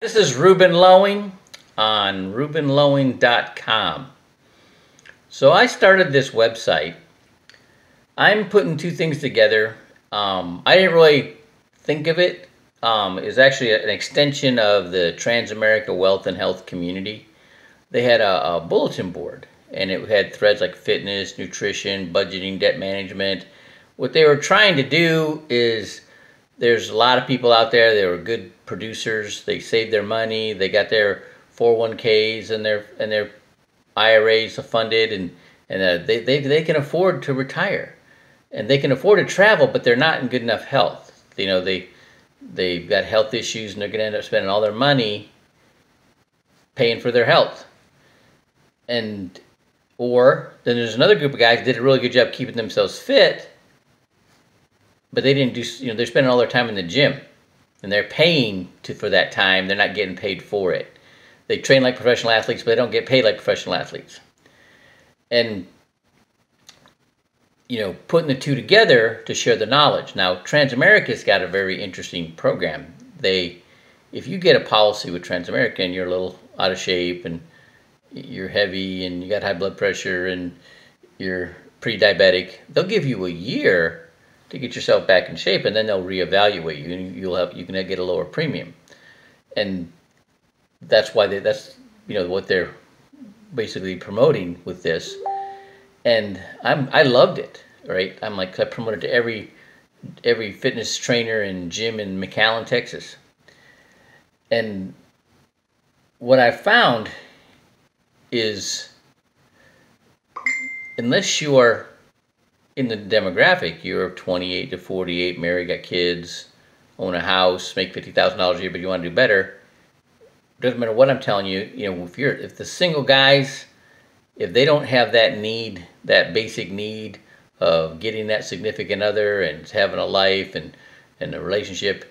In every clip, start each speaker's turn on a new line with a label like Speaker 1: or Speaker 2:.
Speaker 1: This is Ruben Lowing on rubenlowing.com. So I started this website. I'm putting two things together. I didn't really think of it. It's actually an extension of the Transamerica Wealth and Health community. They had a bulletin board, and it had threads like fitness, nutrition, budgeting, debt management. What they were trying to do is, there's a lot of people out there. They were good producers. They saved their money. They got their 401ks and their IRAs funded, and they can afford to retire, and they can afford to travel, but they're not in good enough health. You know, they've got health issues, and they're going to end up spending all their money paying for their health. Or then there's another group of guys that did a really good job keeping themselves fit, but they didn't do, they're spending all their time in the gym, and they're paying for that time. They're not getting paid for it. They train like professional athletes, but they don't get paid like professional athletes. And, putting the two together to share the knowledge. Now, Transamerica's got a very interesting program. If you get a policy with Transamerica and you're a little out of shape and you're heavy and you got high blood pressure and you're pre-diabetic, they'll give you a year to get yourself back in shape, and then they'll reevaluate you, and you can get a lower premium. And that's why that's what they're basically promoting with this. And I loved it, right? I promoted to every fitness trainer and gym in McAllen, Texas. And what I found is, unless you are in the demographic, you're 28 to 48, married, got kids, own a house, make $50,000 a year, but you want to do better, doesn't matter what I'm telling you. If the single guys, if they don't have that need, that basic need of getting that significant other and having a life and a relationship,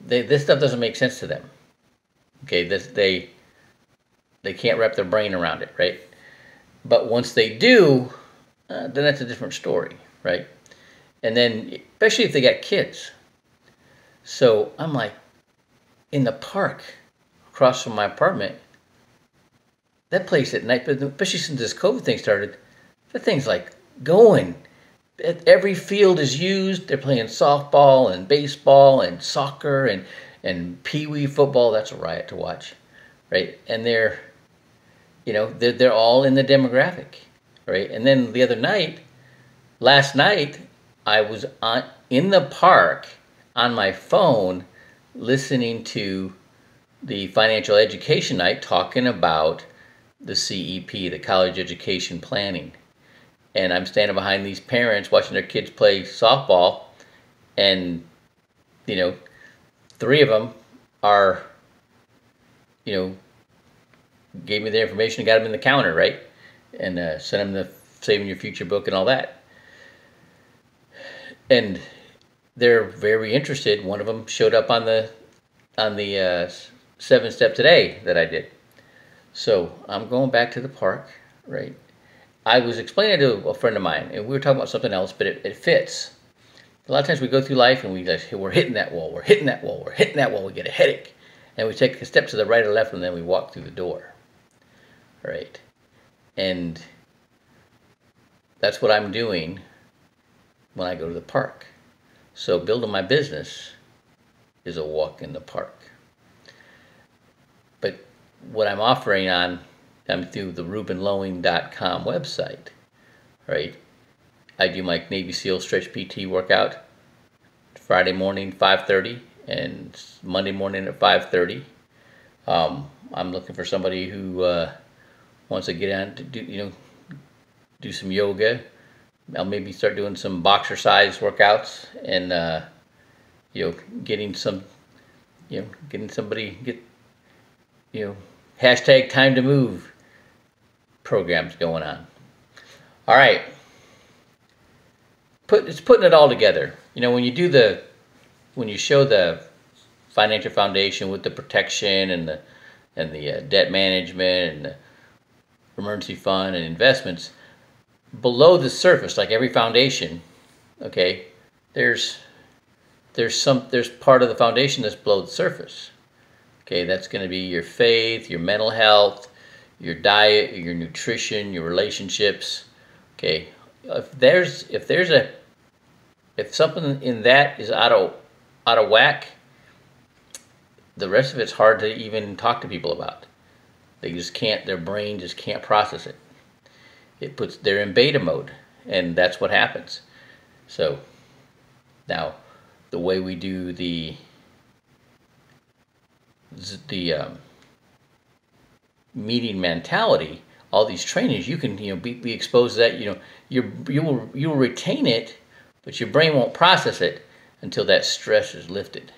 Speaker 1: this stuff doesn't make sense to them. Okay, they can't wrap their brain around it, right? But once they do, then that's a different story, right? And then, especially if they got kids. So I'm like, in the park across from my apartment, that place at night, especially since this COVID thing started, that thing's like going. Every field is used. They're playing softball and baseball and soccer and pee-wee football. That's a riot to watch, right? And they're all in the demographic. Right? And then last night, I was in the park on my phone listening to the financial education night talking about the CEP, the college education planning. And I'm standing behind these parents watching their kids play softball, and, three of them are, gave me their information and got them in the counter, right? And sent them the Saving Your Future book and all that. And they're very interested. One of them showed up on the 7-step today that I did. So I'm going back to the park, right? I was explaining it to a friend of mine, and we were talking about something else, but it fits. A lot of times we go through life and we're hitting that wall, we're hitting that wall, we're hitting that wall, we get a headache. And we take a step to the right or left, and then we walk through the door, right? And that's what I'm doing when I go to the park. So building my business is a walk in the park. But what I'm offering I'm through the rubenlowing.com website, right? I do my Navy SEAL Stretch PT workout Friday morning 5:30 and Monday morning at 5:30. I'm looking for somebody who wants to get on to do some yoga. I'll maybe start doing some boxer-size workouts, and getting hashtag time to move programs going on. All right, it's putting it all together. When you show the financial foundation with the protection and the debt management and the emergency fund and investments, below the surface, like every foundation, okay, there's part of the foundation that's below the surface. Okay, that's going to be your faith, your mental health, your diet, your nutrition, your relationships. Okay, if something in that is out of whack, the rest of it's hard to even talk to people about. They just can't. Their brain just can't process it. They're in beta mode, and that's what happens. So now, the way we do the meeting mentality, all these trainings, you can be exposed to that. You will retain it, but your brain won't process it until that stress is lifted.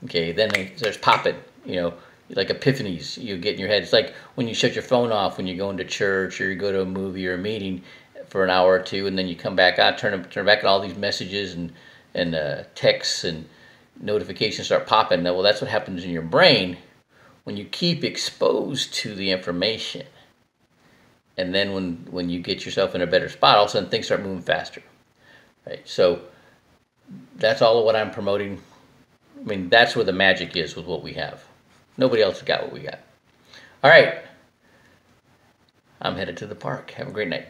Speaker 1: Okay, then there's popping, like epiphanies you get in your head. It's like when you shut your phone off when you go into church or you go to a movie or a meeting for an hour or two, and then you come back out, turn back, and all these messages and texts and notifications start popping. Now, well, that's what happens in your brain when you keep exposed to the information. And then when you get yourself in a better spot, all of a sudden things start moving faster. Right? So that's all of what I'm promoting. I mean, that's where the magic is with what we have. Nobody else has got what we got. All right. I'm headed to the park. Have a great night.